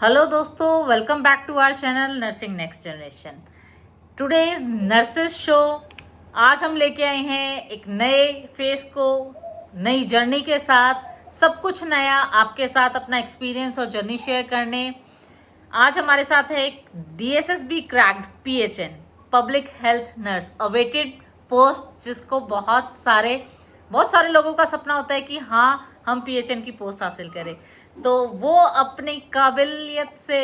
Hello दोस्तों, welcome back to our channel nursing next generation. Today is nurses show. आज हम लेके आए हैं एक नए फेस को, नई जर्नी के साथ, सब कुछ नया आपके साथ अपना एक्सपीरियंस और जर्नी शेयर करने। आज हमारे साथ है एक DSSB cracked PHN public health nurse, awaited post, जिसको बहुत सारे लोगों का सपना होता है कि हाँ हम PHN की पोस्ट हासिल करें। तो वो अपनी काबिलियत से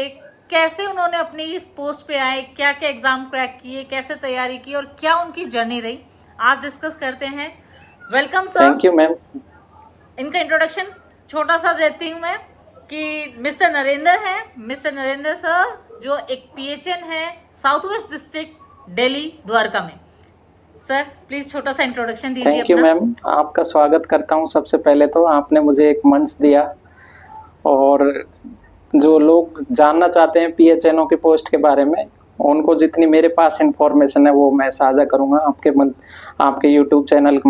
कैसे उन्होंने अपनी इस पोस्ट पे आए, क्या क्या एग्जाम क्रैक किए, कैसे तैयारी की और क्या उनकी जर्नी रही, आज डिस्कस करते हैं। Welcome sir. Thank you ma'am. इनका इंट्रोडक्शन छोटा सा देती हूँ मैं कि मिस्टर नरेंद्र हैं। मिस्टर नरेंद्र सर जो एक PHN है south west district Delhi Dwarka में। सर प्लीज छोटा सा इंट्रोडक्शन दीजिए। थैंक यू मैम, आपका स्वागत करता हूँ। सबसे पहले तो आपने मुझे एक मंच दिया और जो लोग जानना चाहते हैं PHNO की पोस्ट के बारे में, उनको जितनी मेरे पास इंफॉर्मेशन है वो मैं साझा करूँगा आपके यूट्यूब चैनल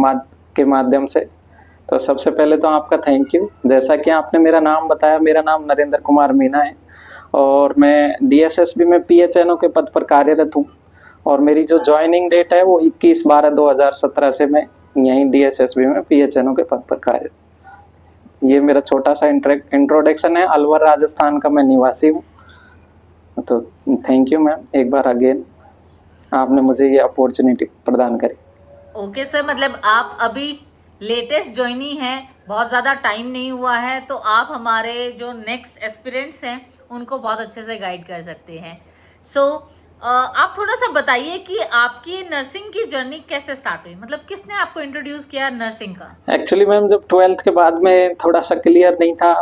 के माध्यम से। तो सबसे पहले तो आपका थैंक यू। जैसा कि आपने मेरा नाम बताया, मेरा नाम नरेंद्र कुमार मीना है और मैं DSSB में PHNO के पद पर कार्यरत हूँ। और मेरी जो ज्वाइनिंग डेट है वो 21/12/2017 से मैं यहीं DSSB में PHNO के पद पर कार्यरत। ये मेरा छोटा सा इंट्रोडक्शन है। अलवर राजस्थान का मैं निवासी हूँ। तो थैंक यू मैम, एक बार अगेन आपने मुझे ये अपॉर्चुनिटी प्रदान करी। ओके सर, मतलब आप अभी लेटेस्ट ज्वाइनी है, बहुत ज़्यादा टाइम नहीं हुआ है, तो आप हमारे जो नेक्स्ट एस्पिरेंट्स हैं उनको बहुत अच्छे से गाइड कर सकते हैं। सो आप थोड़ा सा बताइए कि आपकी नर्सिंग की जर्नी कैसे स्टार्ट हुई, मतलब किसने आपको इंट्रोड्यूस किया नर्सिंग का? एक्चुअली मैम जब 12th के बाद में थोड़ा सा क्लियर नहीं था,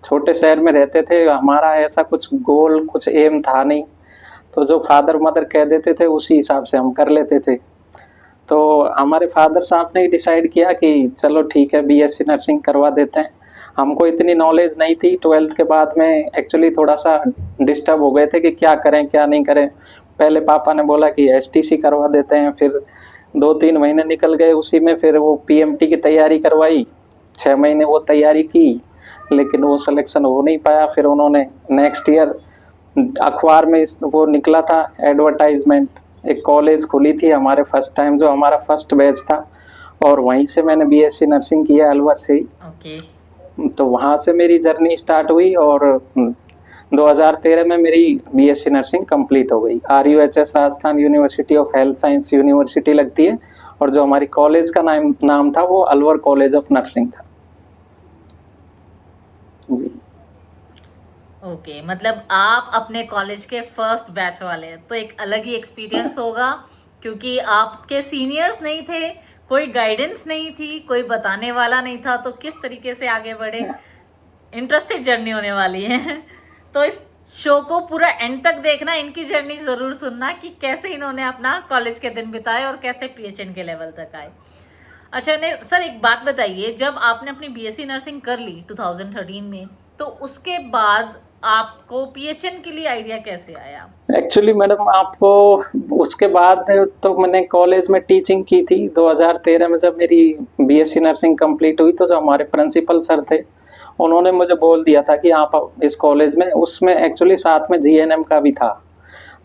छोटे शहर में रहते थे, हमारा ऐसा कुछ गोल कुछ एम था नहीं, तो जो फादर मदर कह देते थे उसी हिसाब से हम कर लेते थे। तो हमारे फादर साहब ने डिसाइड किया कि चलो ठीक है BSc नर्सिंग करवा देते हैं। हमको इतनी नॉलेज नहीं थी। 12th के बाद में एक्चुअली थोड़ा सा डिस्टर्ब हो गए थे कि क्या करें क्या नहीं करें। पहले पापा ने बोला कि STC करवा देते हैं, फिर 2-3 महीने निकल गए उसी में, फिर वो PMT की तैयारी करवाई, 6 महीने वो तैयारी की, लेकिन वो सिलेक्शन हो नहीं पाया। फिर उन्होंने नेक्स्ट ईयर अखबार में वो निकला था एडवर्टाइजमेंट, एक कॉलेज खुली थी हमारे फर्स्ट टाइम, जो हमारा फर्स्ट बैच था, और वहीं से मैंने BSc नर्सिंग किया अलवर से ही। ओके। तो वहाँ से मेरी जर्नी स्टार्ट हुई और 2013 में मेरी BSc नर्सिंग कंप्लीट हो गई। RUHS Rajasthan university of health science university लगती है, और जो हमारी कॉलेज का नाम था वो अलवर कॉलेज ऑफ नर्सिंग था जी। ओके, मतलब आप अपने कॉलेज के फर्स्ट बैच वाले हैं, तो एक अलग ही एक्सपीरियंस होगा क्योंकि आपके सीनियर्स नहीं थे, कोई गाइडेंस नहीं थी, कोई बताने वाला नहीं था, तो किस तरीके से आगे बढ़े। इंटरेस्टिंग जर्नी होने वाली है। तो इस शो को पूरा एंड तक देखना, इनकी जर्नी जरूर सुनना कि कैसे इन्होंने अपना कॉलेज के दिन बिताए और कैसे PHN के लेवल तक आए। अच्छा सर, एक बात बताइए, जब आपने अपनी BSc नर्सिंग कर ली 2013 में, तो उसके बाद आपको PHN के लिए आइडिया कैसे आया? एक्चुअली मैडम आपको उसके बाद तो मैंने कॉलेज में टीचिंग की थी। 2013 में जब मेरी BSc नर्सिंग कंप्लीट हुई तो जो हमारे प्रिंसिपल सर थे उन्होंने मुझे बोल दिया था कि आप इस कॉलेज में, उसमें एक्चुअली साथ में GNM का भी था,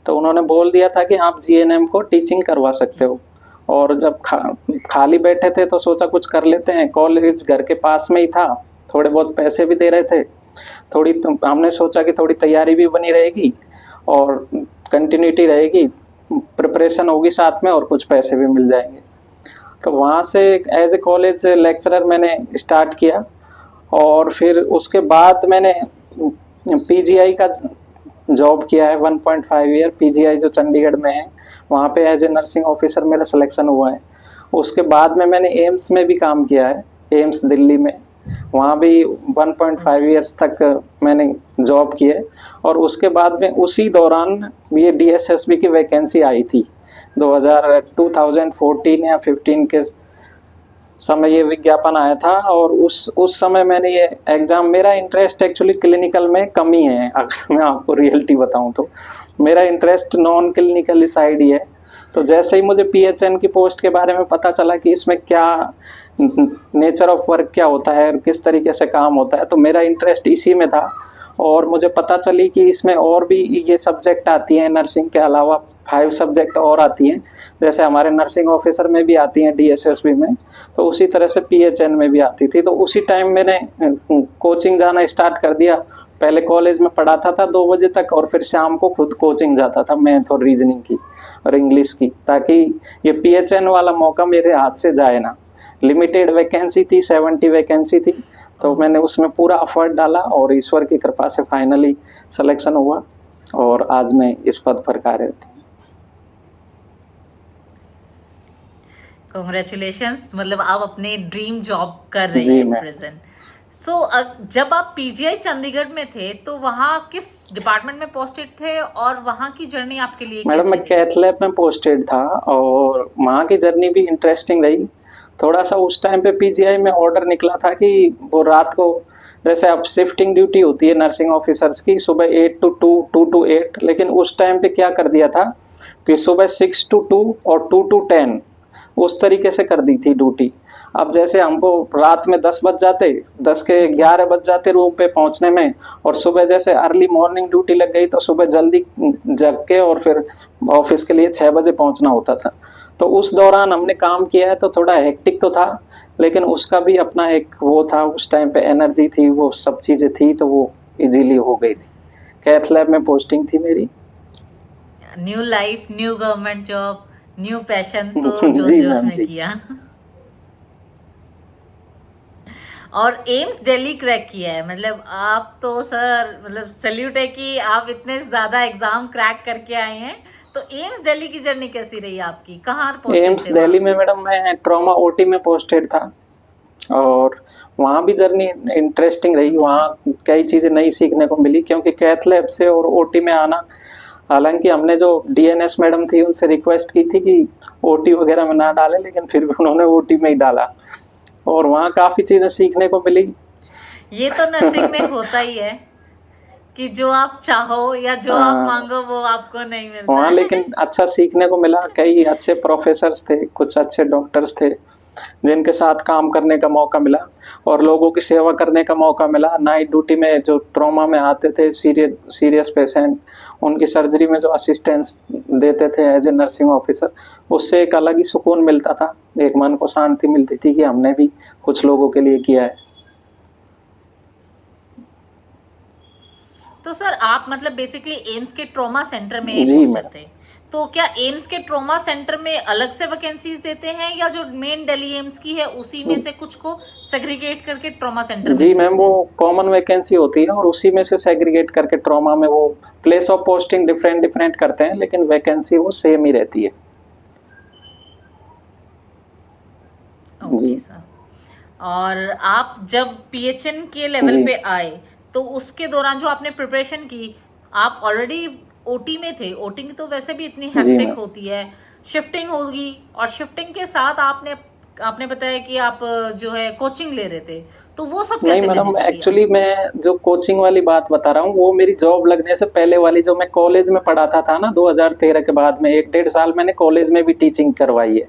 तो उन्होंने बोल दिया था कि आप GNM को टीचिंग करवा सकते हो। और जब खाली बैठे थे तो सोचा कुछ कर लेते हैं। कॉलेज घर के पास में ही था, थोड़े बहुत पैसे भी दे रहे थे, हमने सोचा कि थोड़ी तैयारी भी बनी रहेगी और कंटिन्यूटी रहेगी, प्रिपरेशन होगी साथ में और कुछ पैसे भी मिल जाएंगे। तो वहाँ से एज ए कॉलेज लेक्चरर मैंने स्टार्ट किया और फिर उसके बाद मैंने PGI का जॉब किया है 1.5 ईयर। PGI जो चंडीगढ़ में है, वहाँ पे एज ए नर्सिंग ऑफिसर मेरा सिलेक्शन हुआ है। उसके बाद में मैंने एम्स में भी काम किया है, एम्स दिल्ली में, वहाँ भी 1.5 ईयर्स तक मैंने जॉब की है। और उसके बाद में उसी दौरान ये DSSB की वैकेंसी आई थी 2014 या 15 के समय ये विज्ञापन आया था, और उस समय मैंने ये एग्जाम, मेरा इंटरेस्ट एक्चुअली क्लिनिकल में कम ही है, अगर मैं आपको रियलिटी बताऊं तो मेरा इंटरेस्ट नॉन क्लिनिकल साइड ही है। तो जैसे ही मुझे PHN की पोस्ट के बारे में पता चला कि इसमें क्या नेचर ऑफ वर्क क्या होता है और किस तरीके से काम होता है, तो मेरा इंटरेस्ट इसी में था और मुझे पता चली कि इसमें और भी ये सब्जेक्ट आती हैं, नर्सिंग के अलावा 5 सब्जेक्ट और आती हैं, जैसे हमारे नर्सिंग ऑफिसर में भी आती हैं डीएसएसबी में, तो उसी तरह से पीएचएन में भी आती थी। तो उसी टाइम मैंने कोचिंग जाना स्टार्ट कर दिया। पहले कॉलेज में पढ़ाता था 2 बजे तक और फिर शाम को खुद कोचिंग जाता था मैथ और रीजनिंग की और इंग्लिश की, ताकि ये पीएचएन वाला मौका मेरे हाथ से जाए ना। लिमिटेड वैकेंसी थी, 70 वैकेंसी थी, तो मैंने उसमें पूरा एफर्ट डाला और ईश्वर की कृपा से फाइनली सिलेक्शन हुआ और आज मैं इस पद पर कार्यरत हूँ। कॉन्ग्रेचुलेशंस, मतलब आप अपने ड्रीम जॉब कर रहे जी हैं मैम। प्रेजेंट। सो जब आप पीजीआई चंडीगढ़ में थे तो वहाँ किस डिपार्टमेंट में पोस्टेड थे और वहाँ की जर्नी आपके लिए मैडम मैं कैसी रही? कैथ लैब में पोस्टेड था और वहाँ की जर्नी भी इंटरेस्टिंग रही। थोड़ा सा उस टाइम पे पीजीआई में ऑर्डर निकला था कि वो रात को, जैसे अब शिफ्टिंग ड्यूटी होती है नर्सिंग ऑफिसर्स की, सुबह 8 to 2, 2 to 8, लेकिन उस टाइम पे क्या कर दिया था कि सुबह 6 to 2 और 2 to 10 उस तरीके से कर दी थी ड्यूटी। अब जैसे हमको रात में 10 बज जाते, 10 के 11 बज जाते रूम पे पहुंचने में, और सुबह जैसे अर्ली मॉर्निंग ड्यूटी लग गई तो सुबह जल्दी जग के और फिर ऑफिस के लिए 6 बजे पहुंचना होता था। तो उस दौरान हमने काम किया है, तो थोड़ा हेक्टिक तो था, लेकिन उसका भी अपना एक वो था, उस टाइम पे एनर्जी थी, वो सब चीजें थी, तो वो इजीली हो गई थी। कैथ लैब में पोस्टिंग थी मेरी। New life, new government job, new passion, तो जोश जी जोश मैम में जी। किया। और एम्स दिल्ली क्रैक किया है, मतलब आप तो सर, मतलब सैल्यूट है कि आप इतने ज्यादा एग्जाम क्रैक करके आए हैं। तो एम्स दिल्ली की जर्नी कैसी रही आपकी, कहाँ पोस्टेड एम्स थे दिल्ली वहाँ? में मैडम मैं ट्रॉमा ओटी में पोस्टेड था और वहाँ भी जर्नी इंटरेस्टिंग रही। वहाँ कई चीज़ें नई सीखने को मिली, क्योंकि कैथ लैब से और ओटी में आना, हालांकि हमने जो डीएनएस मैडम थी उनसे रिक्वेस्ट की थी कि ओटी वगैरह में ना डालें, लेकिन फिर भी उन्होंने ओटी में ही डाला और वहाँ काफ़ी चीज़ें सीखने को मिली। ये तो नर्सिंग में होता ही है कि जो आप चाहो या जो आप मांगो वो आपको नहीं मिलता वहाँ है। लेकिन अच्छा सीखने को मिला, कई अच्छे प्रोफेसर्स थे, कुछ अच्छे डॉक्टर्स थे जिनके साथ काम करने का मौका मिला और लोगों की सेवा करने का मौका मिला। नाइट ड्यूटी में जो ट्रॉमा में आते थे सीरियस पेशेंट, उनकी सर्जरी में जो असिस्टेंस देते थे एज ए नर्सिंग ऑफिसर, उससे एक अलग ही सुकून मिलता था, एक मन को शांति मिलती थी कि हमने भी कुछ लोगों के लिए किया है। तो सर आप मतलब बेसिकली एम्स के ट्रॉमा सेंटर में जी पोस्टेड मैडम। थे, तो क्या एम्स के ट्रॉमा सेंटर में अलग से वैकेंसीज देते हैं या जो मेन दिल्ली एम्स की है उसी में से कुछ को सेग्रीगेट करके ट्रॉमा सेंटर में जी दे मैम, देते वो हैं? कॉमन वैकेंसी होती है और उसी में से सेग्रीगेट करके ट्रॉमा में वो place of posting different different करते हैं, लेकिन वैकेंसी वो सेम ही रहती है। जी ओके सर। और आप जब पीएचएन के लेवल जी पे आए तो उसके दौरान जो आपने प्रिपरेशन की, आप ऑलरेडी ओटी में थे। ओटी तो वैसे भी इतनी जी हेक्टिक मैम। होती है, शिफ्टिंग होगी, और शिफ्टिंग के साथ आपने आपने बताया कि आप जो है कोचिंग ले रहे थे, तो वो सब नहीं कैसे मैडम, मैनेज किया? एक्चुअली मैं जो कोचिंग वाली बात बता रहा हूँ वो मेरी जॉब लगने से पहले वाली, जो मैं कॉलेज में पढ़ाता था ना 2013 के बाद में 1-1.5 साल मैंने कॉलेज में भी टीचिंग करवाई है।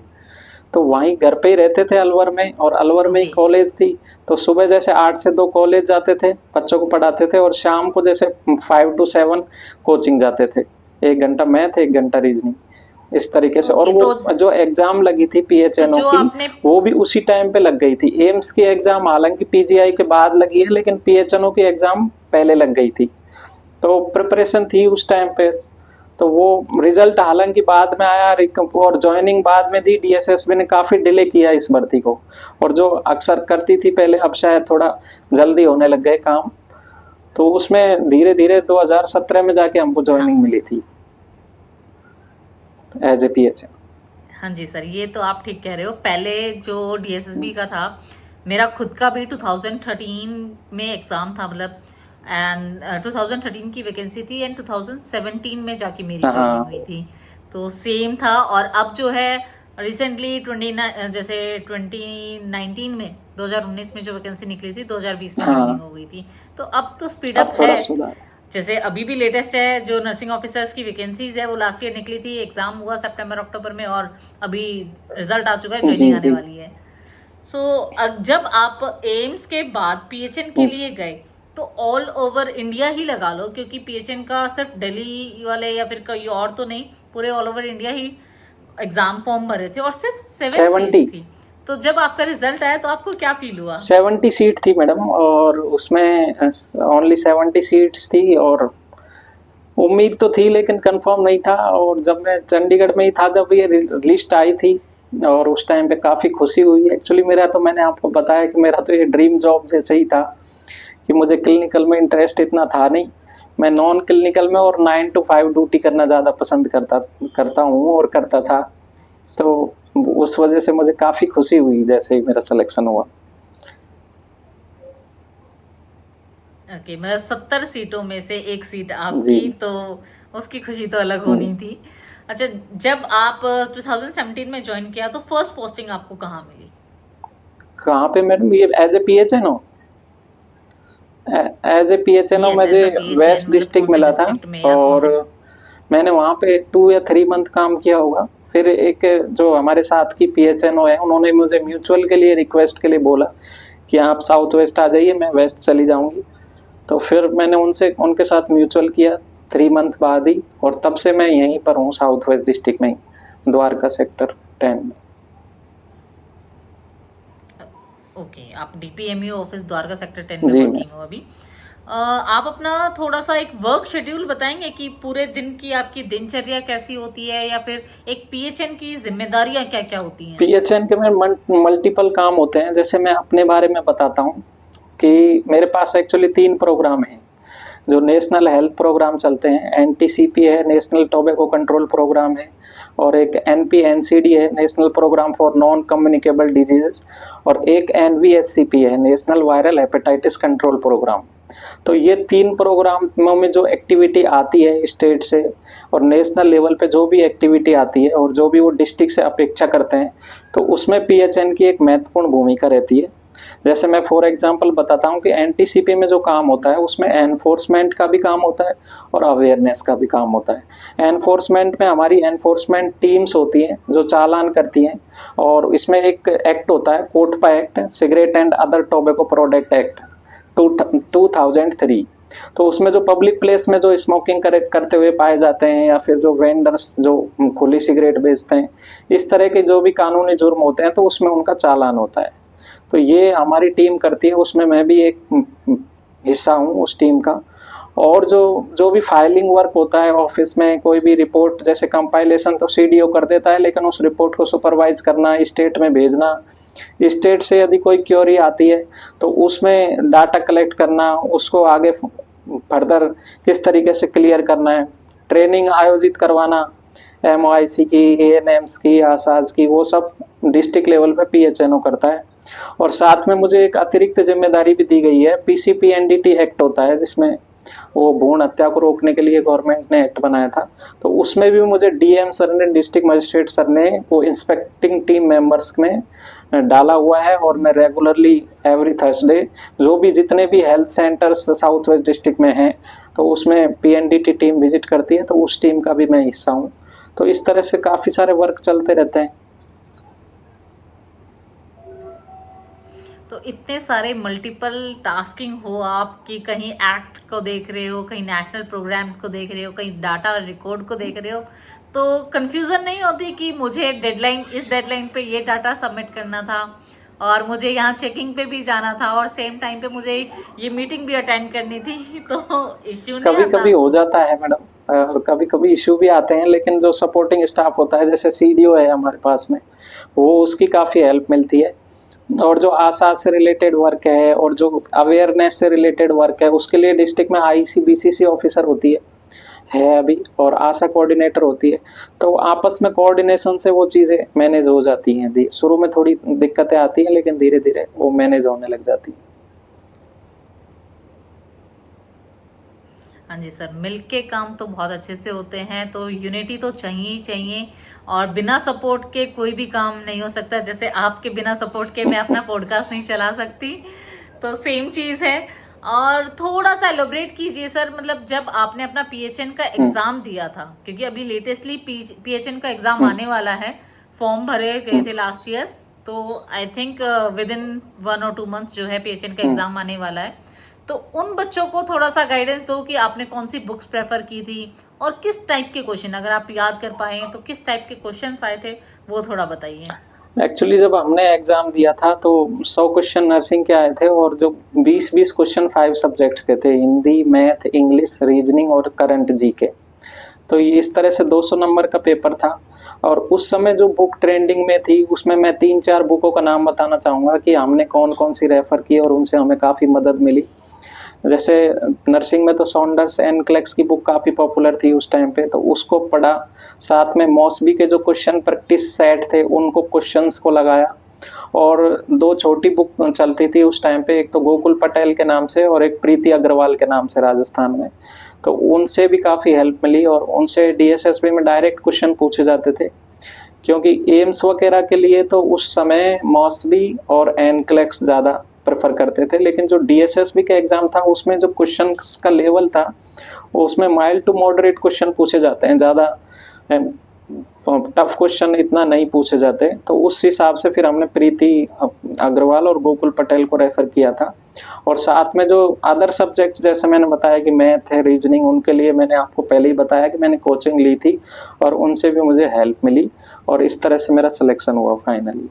तो वहीं घर पे ही रहते थे अलवर में, और अलवर में ही ओके। कॉलेज थी। तो सुबह जैसे 8 से 2 कॉलेज जाते थे, बच्चों को पढ़ाते थे, और शाम को जैसे 5 to 7 कोचिंग जाते थे। 1 घंटा मैथ, 1 घंटा रीजनिंग, इस तरीके से। और ओके, वो जो एग्जाम लगी थी तो पीएचएनओ जो की, आपने वो भी उसी टाइम पे लग गई थी। एम्स की एग्जाम हालांकि पीजीआई के बाद लगी है, लेकिन पीएचएनओ की एग्जाम पहले लग गई थी, तो प्रिपरेशन थी उस टाइम पे। तो वो रिजल्ट हालांकि बाद में आया, और ज्वाइनिंग बाद में दी। डीएसएसबी ने काफी डिले किया इस भर्ती को, और जो अक्सर करती थी पहले, अब शायद थोड़ा जल्दी होने लग गए काम, तो उसमें धीरे धीरे 2017 में जाके हमको ज्वाइनिंग मिली थी एज ए पीएचएन। हाँ जी सर, ये तो आप ठीक कह रहे हो। पहले जो डीएसएसबी का था, मेरा खुद का भी 2013 में एग्जाम था, मतलब एंड 2013 की वैकेंसी थी एंड 2017 में जाके मेरी ज्वाइनिंग हुई थी, तो सेम था। और अब जो है रिसेंटली 29 जैसे 2019 में 2019 में जो वैकेंसी निकली थी 2020 में ज्वाइनिंग हो गई थी, तो अब तो स्पीड अब अप थोड़ा है। सुधार। जैसे अभी भी लेटेस्ट है जो नर्सिंग ऑफिसर्स की वैकेंसीज है, वो लास्ट ईयर निकली थी, एग्जाम हुआ सितंबर अक्टूबर में और अभी रिजल्ट आ चुका है, जी ज्वाइनिंग आने जी वाली है। सो जब आप एम्स के बाद पीएचएन के लिए गए तो ऑल ओवर इंडिया ही लगा लो, क्योंकि पीएचएन का सिर्फ दिल्ली वाले या फिर कोई और तो नहीं, पूरे ऑल ओवर इंडिया ही एग्जाम फॉर्म भरे थे और सिर्फ 7 सीट्स थी। तो जब आपका रिजल्ट आया तो आपको क्या फील हुआ? 70 सीट थी मैडम, और उसमें ओनली 70 सीट्स थी, और उम्मीद तो थी लेकिन कंफर्म नहीं था। और जब मैं चंडीगढ़ में ही था जब ये लिस्ट आई थी, और उस टाइम पे काफ़ी खुशी हुई। एक्चुअली मेरा तो, मैंने आपको बताया कि मेरा तो ये ड्रीम जॉब जैसे ही था, कि मुझे क्लिनिकल में इंटरेस्ट इतना था नहीं। मैं नॉन क्लिनिकल में और 9 to 5 ड्यूटी करना ज़्यादा पसंद करता हूँ और करता था। तो उस वजह से मुझे काफ़ी खुशी हुई जैसे ही मेरा सिलेक्शन हुआ। ओके, मतलब 70 सीटों में से एक सीट आपकी, तो उसकी खुशी तो अलग होनी थी। अच्छा, जब आप 2017 में ज्वाइन किया तो फर्स्ट पोस्टिंग आपको कहाँ मिली? कहाँ पे मैडम? ये एज ए PHN हो? एज ए PHN हो मुझे वेस्ट डिस्ट्रिक्ट मिला था, और मैंने वहाँ पे 2 या 3 मंथ काम किया होगा। फिर एक जो हमारे साथ की PHNO है, उन्होंने मुझे म्यूचुअल के लिए रिक्वेस्ट के लिए बोला कि आप साउथ वेस्ट आ जाइए, मैं वेस्ट चली जाऊंगी। तो फिर मैंने उनके साथ म्यूचुअल किया 3 मंथ बाद ही, और तब से मैं यहीं पर हूँ साउथ वेस्ट डिस्ट्रिक्ट में ही, द्वारका सेक्टर 10 में। ओके, आप DPMU ऑफिस द्वारका सेक्टर 10 में वर्किंग हो अभी। आप अपना थोड़ा सा एक वर्क शेड्यूल बताएंगे कि पूरे दिन की आपकी दिनचर्या कैसी होती है, या फिर एक PHN की जिम्मेदारियां क्या क्या होती हैं? PHN के में मल्टीपल काम होते हैं। जैसे मैं अपने बारे में बताता हूँ कि मेरे पास एक्चुअली 3 प्रोग्राम हैं जो नेशनल हेल्थ प्रोग्राम चलते हैं। NTCP है, नेशनल टोबैको कंट्रोल प्रोग्राम है, और एक NPNCD है, national programme for non communicable diseases, और एक NVSCP है, national viral hepatitis control programme. तो ये 3 प्रोग्रामों में जो एक्टिविटी आती है स्टेट से और नेशनल लेवल पे जो भी एक्टिविटी आती है और जो भी वो डिस्ट्रिक्ट से अपेक्षा करते हैं, तो उसमें PHN की एक महत्वपूर्ण भूमिका रहती है। जैसे मैं फॉर एग्जांपल बताता हूँ कि NTCP में जो काम होता है उसमें एनफोर्समेंट का भी काम होता है और अवेयरनेस का भी काम होता है। एनफोर्समेंट में हमारी एनफोर्समेंट टीम्स होती हैं जो चालान करती हैं, और इसमें एक एक्ट होता है, COTPA act, cigarette and other tobacco product act 2003। तो उसमें जो पब्लिक प्लेस में जो स्मोकिंग करते हुए पाए जाते हैं, या फिर जो वेंडर्स जो खुली सिगरेट बेचते हैं, इस तरह के जो भी कानूनी जुर्म होते हैं, तो उसमें उनका चालान होता है। तो ये हमारी टीम करती है, उसमें मैं भी एक हिस्सा हूँ उस टीम का। और जो भी फाइलिंग वर्क होता है ऑफिस में, कोई भी रिपोर्ट जैसे कंपाइलेशन तो CDO कर देता है, लेकिन उस रिपोर्ट को सुपरवाइज करना, स्टेट में भेजना, स्टेट से यदि कोई क्वेरी आती है तो उसमें डाटा कलेक्ट करना, उसको आगे फर्दर किस तरीके से क्लियर करना है, ट्रेनिंग आयोजित करवाना MOIC की, ANMs की, आसाज की, वो सब डिस्ट्रिक्ट लेवल पे PHNO करता है। और साथ में मुझे एक अतिरिक्त जिम्मेदारी भी दी गई है, PCPNDT एक्ट होता है जिसमें वो भ्रूण हत्या को रोकने के लिए गवर्नमेंट ने एक्ट बनाया था। तो उसमें भी मुझे DM सर ने, डिस्ट्रिक्ट मजिस्ट्रेट सर ने वो इंस्पेक्टिंग टीम मेंबर्स में डाला हुआ है, और मैं रेगुलरली एवरी थर्सडे जो भी जितने भी health centres south west district में हैं, तो उसमें PNDT टीम विजिट करती है, तो उस टीम का भी मैं हिस्सा हूँ। तो इस तरह से काफ़ी सारे वर्क चलते रहते हैं। तो इतने सारे मल्टीपल टास्किंग हो आपकी, कहीं एक्ट को देख रहे हो, कहीं नेशनल प्रोग्राम्स को देख रहे हो, कहीं डाटा रिकॉर्ड को देख रहे हो, तो कंफ्यूजन नहीं होती कि मुझे इस डेडलाइन पे ये डाटा सबमिट करना था, और मुझे यहाँ चेकिंग पे भी जाना था, और सेम टाइम पे मुझे ये मीटिंग भी अटेंड करनी थी, तो इश्यू नहीं कभी कभी हो जाता है मैडम, और कभी कभी इशू भी आते हैं, लेकिन जो सपोर्टिंग स्टाफ होता है, जैसे CDO है हमारे पास में, वो उसकी काफ़ी हेल्प मिलती है। और जो आशा से रिलेटेड वर्क है और जो अवेयरनेस से रिलेटेड वर्क है, उसके लिए डिस्ट्रिक्ट में ICBCC ऑफिसर होती है अभी, और आशा कोऑर्डिनेटर होती है। तो आपस में कोऑर्डिनेशन से वो चीज़ें मैनेज हो जाती हैं। शुरू में थोड़ी दिक्कतें आती हैं, लेकिन धीरे धीरे वो मैनेज होने लग जाती हैं। हाँ जी सर, मिलके काम तो बहुत अच्छे से होते हैं, तो यूनिटी तो चाहिए ही चाहिए, और बिना सपोर्ट के कोई भी काम नहीं हो सकता। जैसे आपके बिना सपोर्ट के मैं अपना पॉडकास्ट नहीं चला सकती, तो सेम चीज़ है। और थोड़ा सा एलोबरेट कीजिए सर, मतलब जब आपने अपना PHN का एग्ज़ाम दिया था, क्योंकि अभी लेटेस्टली PHN का एग्ज़ाम आने वाला है, फॉर्म भरे गए थे लास्ट ईयर, तो I think with in 1 or 2 months जो है PHN का एग्ज़ाम आने वाला है। तो उन बच्चों को थोड़ा सा गाइडेंस दो कि आपने कौन सी बुक्स प्रेफर की थी और किस टाइप के क्वेश्चन, अगर आप याद कर पाए तो किस टाइप के क्वेश्चंस आए थे वो थोड़ा बताइए। एक्चुअली जब हमने एग्जाम दिया था तो 100 क्वेश्चन नर्सिंग के आए थे और जो 20-20 क्वेश्चन 5 सब्जेक्ट्स के थे, हिंदी, मैथ, इंग्लिश, रीजनिंग और करंट जीके। तो ये इस तरह से 200 नंबर का पेपर था। और उस समय जो बुक ट्रेंडिंग में थी उसमें मैं 3-4 बुकों का नाम बताना चाहूँगा कि हमने कौन कौन सी रेफ़र की और उनसे हमें काफ़ी मदद मिली। जैसे नर्सिंग में तो सॉन्डर्स एंड क्लेक्स की बुक काफ़ी पॉपुलर थी उस टाइम पे, तो उसको पढ़ा। साथ में मॉसबी के जो क्वेश्चन प्रैक्टिस सेट थे उनको क्वेश्चंस को लगाया। और 2 छोटी बुक चलती थी उस टाइम पे, एक तो गोकुल पटेल के नाम से और एक प्रीति अग्रवाल के नाम से राजस्थान में। तो उनसे भी काफ़ी हेल्प मिली और उनसे डीएसएसबी में डायरेक्ट क्वेश्चन पूछे जाते थे, क्योंकि एम्स वगैरह के लिए तो उस समय मॉसबी और एनक्लेक्स ज़्यादा प्रेफर करते थे, लेकिन जो डीएसएसबी का एग्जाम था उसमें जो क्वेश्चन का लेवल था उसमें माइल्ड टू मॉडरेट क्वेश्चन पूछे जाते हैं, ज़्यादा टफ क्वेश्चन इतना नहीं पूछे जाते। तो उस हिसाब से फिर हमने प्रीति अग्रवाल और गोकुल पटेल को रेफर किया था। और साथ में जो अदर सब्जेक्ट जैसे मैंने बताया कि मैथ है, रीजनिंग, उनके लिए मैंने आपको पहले ही बताया कि मैंने कोचिंग ली थी और उनसे भी मुझे हेल्प मिली और इस तरह से मेरा सिलेक्शन हुआ फाइनली।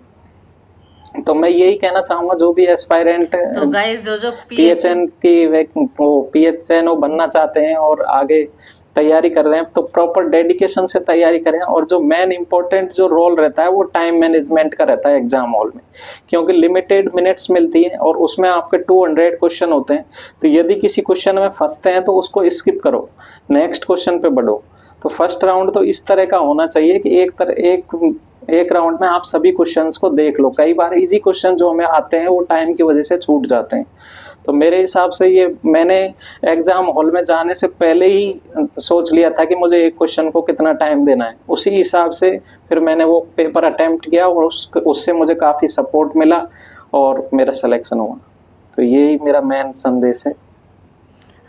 तो मैं यही कहना चाहूंगा जो भी एस्पायरेंट तो गाइस जो पीएचएन की वो पीएचएनओ बनना चाहते हैं और आगे तैयारी कर रहे हैं तो प्रॉपर डेडिकेशन से तैयारी करें। और जो मेन इंपॉर्टेंट जो रोल रहता है वो टाइम मैनेजमेंट का रहता है एग्जाम हॉल में, क्योंकि लिमिटेड मिनट्स मिलती है और उसमें आपके 200 क्वेश्चन होते हैं। तो यदि किसी क्वेश्चन में फंसते हैं तो उसको स्किप करो, नेक्स्ट क्वेश्चन पे बढ़ो। तो फर्स्ट राउंड तो इस तरह का होना चाहिए कि एक राउंड में आप सभी क्वेश्चंस को देख लो। कई बार इजी क्वेश्चन जो हमें आते हैं वो टाइम की वजह से छूट जाते हैं। तो मेरे हिसाब से ये मैंने एग्जाम हॉल में जाने से पहले ही सोच लिया था कि मुझे एक क्वेश्चन को कितना टाइम देना है, उसी हिसाब से फिर मैंने वो पेपर अटेम्प्ट किया और उससे मुझे काफ़ी सपोर्ट मिला और मेरा सिलेक्शन हुआ। तो यही मेरा मेन संदेश है।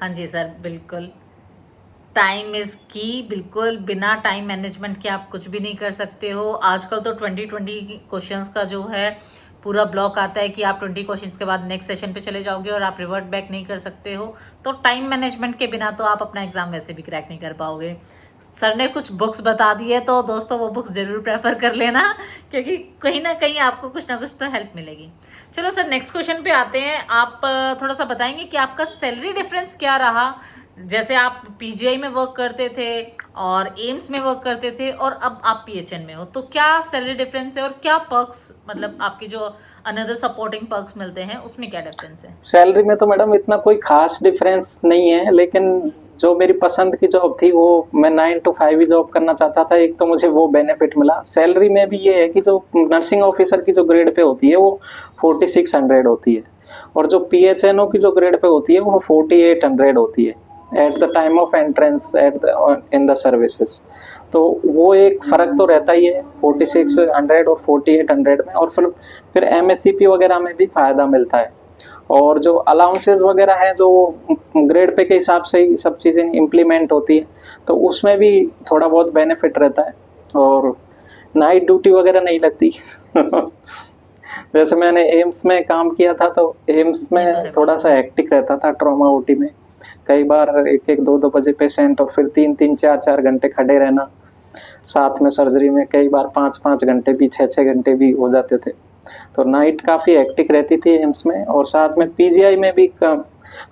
हाँ जी सर, बिल्कुल टाइम इज की, बिल्कुल बिना टाइम मैनेजमेंट के आप कुछ भी नहीं कर सकते हो। आजकल तो 20 क्वेश्चंस का जो है पूरा ब्लॉक आता है कि आप 20 क्वेश्चंस के बाद नेक्स्ट सेशन पे चले जाओगे और आप रिवर्ट बैक नहीं कर सकते हो। तो टाइम मैनेजमेंट के बिना तो आप अपना एग्जाम वैसे भी क्रैक नहीं कर पाओगे। सर ने कुछ बुक्स बता दी है तो दोस्तों वो बुक्स जरूर प्रेफर कर लेना, क्योंकि कहीं ना कहीं आपको कुछ ना कुछ तो हेल्प मिलेगी। चलो सर नेक्स्ट क्वेश्चन पे आते हैं। आप थोड़ा सा बताएंगे कि आपका सैलरी डिफरेंस क्या रहा, जैसे आप पीजीआई में वर्क करते थे और एम्स में वर्क करते थे और अब आप पीएचएन में हो, तो क्या सैलरी डिफरेंस है और क्या पर्क्स, मतलब आपकी जो अनदर सपोर्टिंग पर्क्स मिलते हैं उसमें क्या डिफरेंस है? सैलरी में तो मैडम इतना कोई खास डिफरेंस नहीं है, लेकिन जो मेरी पसंद की जॉब थी वो मैं 9 to 5 ही जॉब करना चाहता था। एक तो मुझे वो बेनिफिट मिला। सैलरी में भी ये है कि जो नर्सिंग ऑफिसर की जो ग्रेड पे होती है वो 4600 होती है और जो पीएचएनओ की जो ग्रेड पे होती है वो 4800 होती है at the time of entrance in the services. तो वो एक फ़र्क तो रहता ही है 4600 और 4800 में। और फिर एमएससीपी वगैरह में भी फ़ायदा मिलता है और जो अलाउंसेस वगैरह है जो ग्रेड पे के हिसाब से ही सब चीज़ें इम्प्लीमेंट होती है, तो उसमें भी थोड़ा बहुत बेनिफिट रहता है। और नाइट ड्यूटी वगैरह नहीं लगती जैसे मैंने एम्स में काम किया था तो एम्स में थोड़ा सा हेक्टिक रहता था ट्रॉमा ओटी में। कई बार 1-1, 2-2 बजे पेशेंट और फिर 3-3, 4-4 घंटे खड़े रहना, साथ में सर्जरी में कई बार 5-5 घंटे भी 6-6 घंटे भी हो जाते थे। तो नाइट काफ़ी हेक्टिक रहती थी एम्स में। और साथ में पीजीआई में भी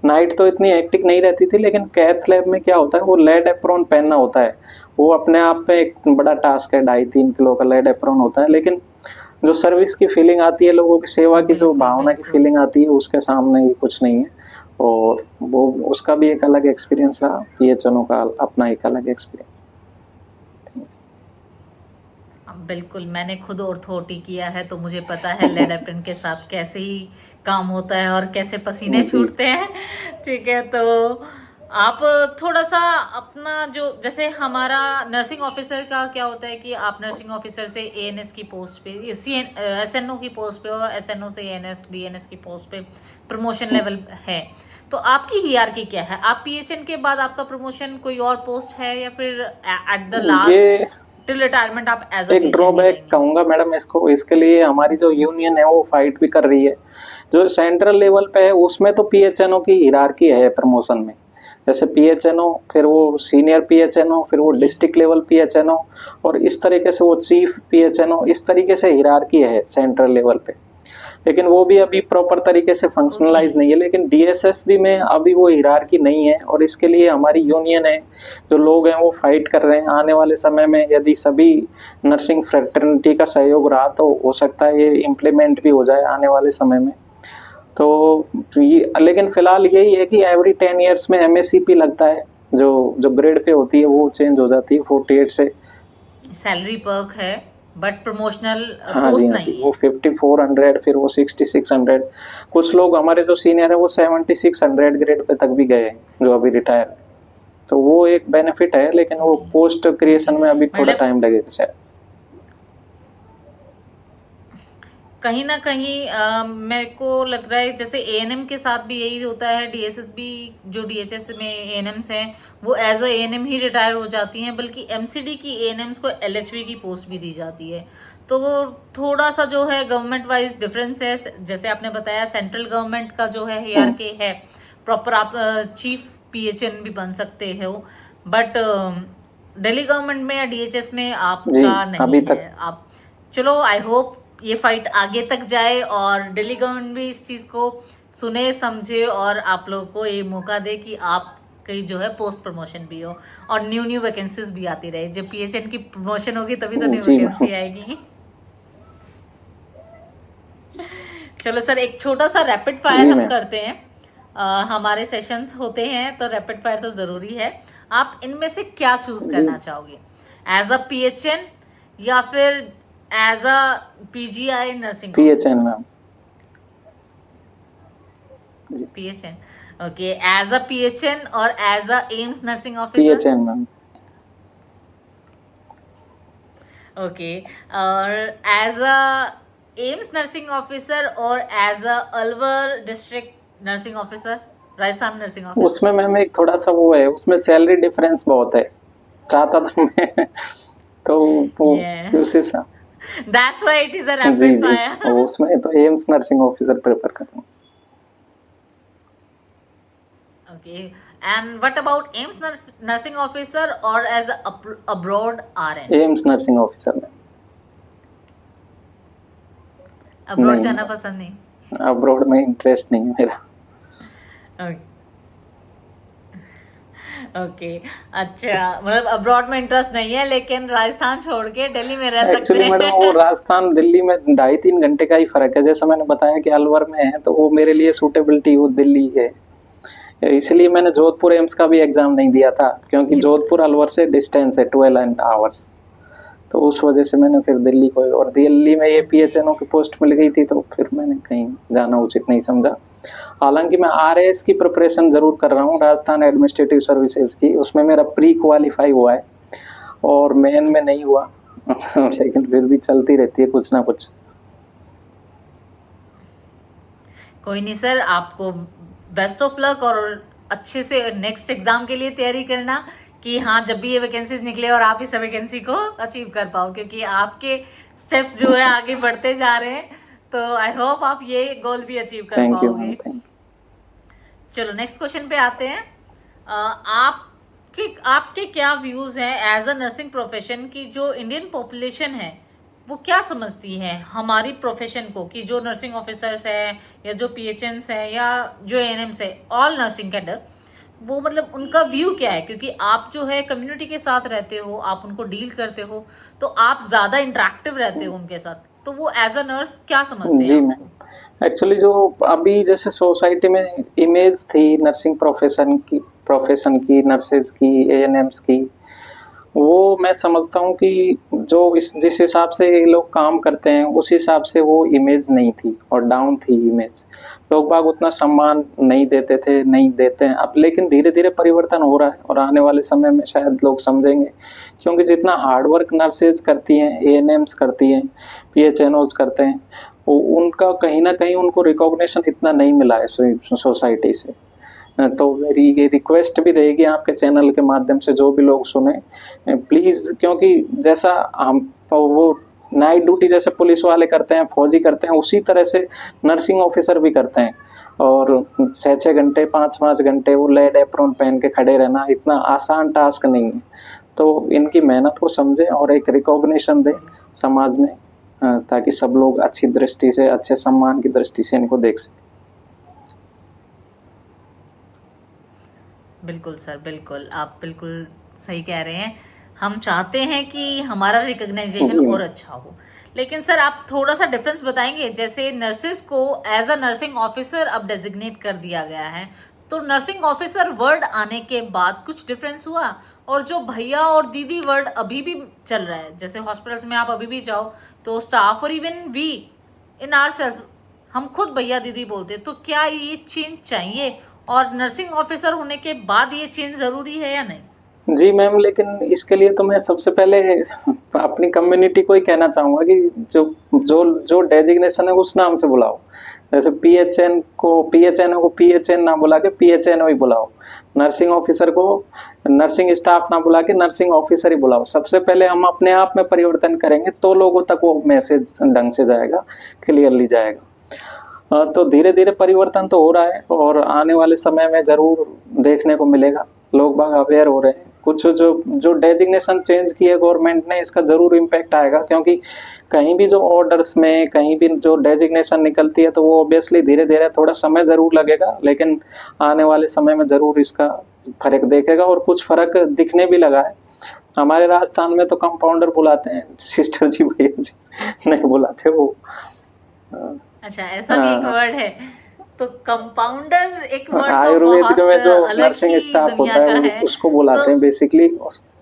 नाइट तो इतनी हेक्टिक नहीं रहती थी, लेकिन कैथ लैब में क्या होता है वो लेड एप्रॉन पहनना होता है। वो अपने आप में एक बड़ा टास्क है, 2.5-3 किलो का लेड एप्रॉन होता है, लेकिन जो सर्विस की फीलिंग आती है, लोगों की सेवा की जो भावना की फीलिंग आती है उसके सामने ही कुछ नहीं है। और वो उसका भी एक अलग एक्सपीरियंस रहा, पीएचएनओ का अपना एक अलग एक्सपीरियंस। बिल्कुल, मैंने खुद ऑर्थोटी किया है तो मुझे पता है लेड एप्रन के साथ कैसे ही काम होता है और कैसे पसीने छूटते हैं। ठीक है, तो आप थोड़ा सा अपना जो, जैसे हमारा नर्सिंग ऑफिसर का क्या होता है कि आप नर्सिंग ऑफिसर से एएनएस की पोस्ट पे, एसएनओ की पोस्ट पे और एसएनओ से एएनएस डीएनएस की पोस्ट पे प्रमोशन लेवल है। तो आपकी हियरार्की क्या है? आप पीएचएन के बाद आपका प्रमोशन कोई और पोस्ट है या फिर at the last? Till retirement आप एज अ एक ड्रॉबैक कहूंगा मैडम इसको, इसके लिए हमारी जो यूनियन है वो फाइट भी कर रही है। जो सेंट्रल लेवल पे है उसमें तो पीएचएनओ की हिरार्की है प्रमोशन में, जैसे पीएचएनओ, फिर वो सीनियर पीएचएनओ, फिर वो डिस्ट्रिक्ट लेवल पीएचएनओ, और इस तरीके से वो चीफ पीएचएनओ, इस तरीके से हिरार्की है सेंट्रल लेवल पे। लेकिन वो भी अभी प्रॉपर तरीके से फंक्शनलाइज नहीं है। लेकिन डीएसएसबी में अभी वो हिरार्की नहीं है, और इसके लिए हमारी यूनियन है, जो लोग हैं वो फाइट कर रहे हैं। आने वाले समय में यदि सभी नर्सिंग फ्रेटर्निटी का सहयोग रहा तो हो सकता है ये इम्प्लीमेंट भी हो जाए आने वाले समय में। तो ये, लेकिन फिलहाल यही है कि एवरी 10 ईयर्स में एमएससीपी लगता है, जो जो ग्रेड पे होती है वो चेंज हो जाती है 48 से। सैलरी पर्क है बट प्रमोशनल हाँ पोस्ट जी, हाँ नहीं जी, है। वो 5400, फिर वो 6600, कुछ लोग हमारे जो सीनियर है वो 7600 ग्रेड पे तक भी गए हैं जो अभी रिटायर है। तो वो एक बेनिफिट है, लेकिन वो पोस्ट क्रिएशन में अभी थोड़ा मतलब टाइम लगेगा शायद। कहीं ना कहीं मेरे को लग रहा है जैसे एएनएम के साथ भी यही होता है। डीएसएसबी जो डीएचएस में एएनएम्स हैं वो एज अ एएनएम ही रिटायर हो जाती हैं, बल्कि एमसीडी की एएनएम्स को एलएचवी की पोस्ट भी दी जाती है। तो वो थोड़ा सा जो है गवर्नमेंट वाइज डिफरेंस है। जैसे आपने बताया सेंट्रल गवर्नमेंट का जो है हियरकी है, प्रॉपर आप चीफ पीएचएन भी बन सकते हो, बट दिल्ली गवर्नमेंट में या डीएचएस में जी, आपका अभी नहीं तक है। आप चलो, आई होप ये फाइट आगे तक जाए और दिल्ली गवर्नमेंट भी इस चीज को सुने समझे और आप लोगों को ये मौका दे कि आप कहीं जो है पोस्ट प्रमोशन भी हो और न्यू वैकेंसीज भी आती रहे। जब पीएचएन की प्रमोशन होगी तभी तो न्यू जी वैकेंसी मैम। आएगी। चलो सर, एक छोटा सा रैपिड फायर जी हम मैम। करते हैं। हमारे सेशंस होते हैं तो रैपिड फायर तो जरूरी है। आप इनमें से क्या चूज जी, करना चाहोगे, एज अ पीएचएन या फिर as a PGI nursing? PHN ma'am. जी, PHN, okay. As a PHN और as a AIIMS nursing officer? PHN ma'am. Okay. और as a AIIMS nursing officer और as a Alwar district nursing officer, Rajasthan nursing officer? उसमें ma'am एक थोड़ा सा वो है, उसमें सैलरी डिफरेंस बहुत है, चाहता था मैं तो वो यस, उसी से। That's why it is a जी रैपिड जी, फायर। उसमें तो एम्स नर्सिंग ऑफिसर प्रेफर करूँगा। Okay. And what about AIMS nursing officer or as a abroad RN? AIIMS nursing officer में। अब्रॉड नहीं, जाना पसंद नहीं? अब्रॉड में इंटरेस्ट नहीं है मेरा। ओके, अच्छा, मतलब अब्रॉड में इंटरेस्ट नहीं है लेकिन राजस्थान छोड़ के दिल्ली में रह सकते एक्चुअली मैडम वो हैं। राजस्थान दिल्ली में 2.5-3 घंटे का ही फर्क है। जैसा मैंने बताया कि अलवर में है, तो वो मेरे लिए सूटेबिलिटी वो दिल्ली है। इसलिए मैंने जोधपुर एम्स का भी एग्जाम नहीं दिया था, क्योंकि जोधपुर अलवर से डिस्टेंस है 12 आवर्स। तो उस वजह से मैंने फिर दिल्ली को, और दिल्ली में ये पीएचएनओ की पोस्ट मिल गई थी, तो फिर मैंने कहीं जाना उचित नहीं समझा। हालांकि मैं आरएएस की प्रिपरेशन जरूर कर रहा हूँ, राजस्थान एडमिनिस्ट्रेटिव सर्विसेज की। उसमें मेरा प्री क्वालिफाई हुआ है और मेन में नहीं हुआ लेकिन फिर भी चलती रहती है कुछ ना कुछ। कोई नहीं सर, आपको बेस्ट ऑफ लक और अच्छे से नेक्स्ट एग्जाम के लिए तैयारी करना कि हाँ जब भी ये वैकेंसीज निकले और आप इस वैकेंसी को अचीव कर पाओ, क्योंकि आपके स्टेप्स जो है आगे बढ़ते जा रहे हैं। तो आई होप आप ये गोल भी अचीव कर थैंक यू पाओगे। Ma'am, thank. चलो नेक्स्ट क्वेश्चन पे आते हैं। आपके क्या व्यूज हैं एज अ नर्सिंग प्रोफेशन की, जो इंडियन पॉपुलेशन है वो क्या समझती है हमारी प्रोफेशन को, कि जो नर्सिंग ऑफिसर्स हैं या जो पीएचएन्स हैं या जो एएनएम्स है, ऑल नर्सिंग कैडर, वो मतलब उनका व्यू क्या है? क्योंकि आप जो है कम्युनिटी के साथ रहते हो, आप उनको डील करते हो, तो आप ज्यादा इंटरेक्टिव रहते हो उनके साथ, तो वो एज अ नर्स क्या समझते जी हैं? मैम, एक्चुअली जो अभी जैसे सोसाइटी में इमेज थी नर्सिंग प्रोफेशन की, नर्सेज की, एएनएम्स की, वो मैं समझता हूँ कि जो जिस हिसाब से ये लोग काम करते हैं उस हिसाब से वो इमेज नहीं थी, और डाउन थी इमेज। लोग बाग उतना सम्मान नहीं देते थे, नहीं देते हैं अब। लेकिन धीरे धीरे परिवर्तन हो रहा है, और आने वाले समय में शायद लोग समझेंगे, क्योंकि जितना हार्डवर्क नर्सेज करती हैं, एएनएम्स करती हैं, पीएचएनओज करते हैं, उनका कहीं ना कहीं उनको रिकॉग्निशन इतना नहीं मिला है सोसाइटी से। तो मेरी ये रिक्वेस्ट भी रहेगी आपके चैनल के माध्यम से, जो भी लोग सुने प्लीज, क्योंकि जैसा हम वो नाइट ड्यूटी जैसे पुलिस वाले करते हैं, फौजी करते हैं, उसी तरह से नर्सिंग ऑफिसर भी करते हैं। और 6-6 घंटे 5-5 घंटे वो लेड एप्रॉन पहन के खड़े रहना इतना आसान टास्क नहीं है। तो इनकी मेहनत को समझें और एक रिकॉग्निशन दें समाज में, ताकि सब लोग अच्छी दृष्टि से, अच्छे सम्मान की दृष्टि से इनको देख सकें। बिल्कुल सर, बिल्कुल आप बिल्कुल सही कह रहे हैं। हम चाहते हैं कि हमारा रिकग्नाइजेशन जी। और अच्छा हो, लेकिन सर आप थोड़ा सा डिफरेंस बताएंगे। जैसे नर्सेस को एज अ नर्सिंग ऑफिसर अब डेजिग्नेट कर दिया गया है, तो नर्सिंग ऑफिसर वर्ड आने के बाद कुछ डिफरेंस हुआ, और जो भैया और दीदी वर्ड अभी भी चल रहा है, जैसे हॉस्पिटल्स में आप अभी भी जाओ तो स्टाफ और even we in our self हम खुद भैया दीदी बोलते हैं, तो क्या ये चेंज चाहिए और नर्सिंग ऑफिसर होने के बाद ये चेंज जरूरी है या नहीं? जी मैम, लेकिन इसके लिए तो मैं सबसे पहले अपनी कम्युनिटी को ही कहना चाहूंगा कि जो जो जो डेजिग्नेशन है उस नाम से बुलाओ। जैसे पीएचएन को पीएचएन ना बुला के पीएचएन ही बुलाओ, नर्सिंग ऑफिसर को नर्सिंग स्टाफ ना बुला के नर्सिंग ऑफिसर ही बुलाओ। सबसे पहले हम अपने आप में परिवर्तन करेंगे तो लोगों तक वो मैसेज ढंग से जाएगा, क्लियरली जाएगा। तो धीरे धीरे परिवर्तन तो हो रहा है और आने वाले समय में जरूर देखने को मिलेगा। लोग बाग अवेयर हो रहे हैं। कुछ जो डेजिग्नेशन चेंज की है गवर्नमेंट ने, इसका जरूर इम्पैक्ट आएगा, क्योंकि कहीं भी जो ऑर्डर्स में कहीं भी जो डेजिग्नेशन निकलती है तो वो ऑब्वियसली धीरे धीरे थोड़ा समय जरूर लगेगा, लेकिन आने वाले समय में जरूर इसका फर्क देखेगा और कुछ फर्क दिखने भी लगा है। हमारे राजस्थान में तो कंपाउंडर बुलाते हैं सिस्टर जी, भैया जी नहीं बुलाते वो। अच्छा, ऐसा भी एक वर्ड है? तो कंपाउंडर एक वर्ड तो आयुर्वेद बहुत में जो अलग नर्सिंग ही स्टाफ दुनिया होता का है है। उसको बुलाते तो हैं बेसिकली।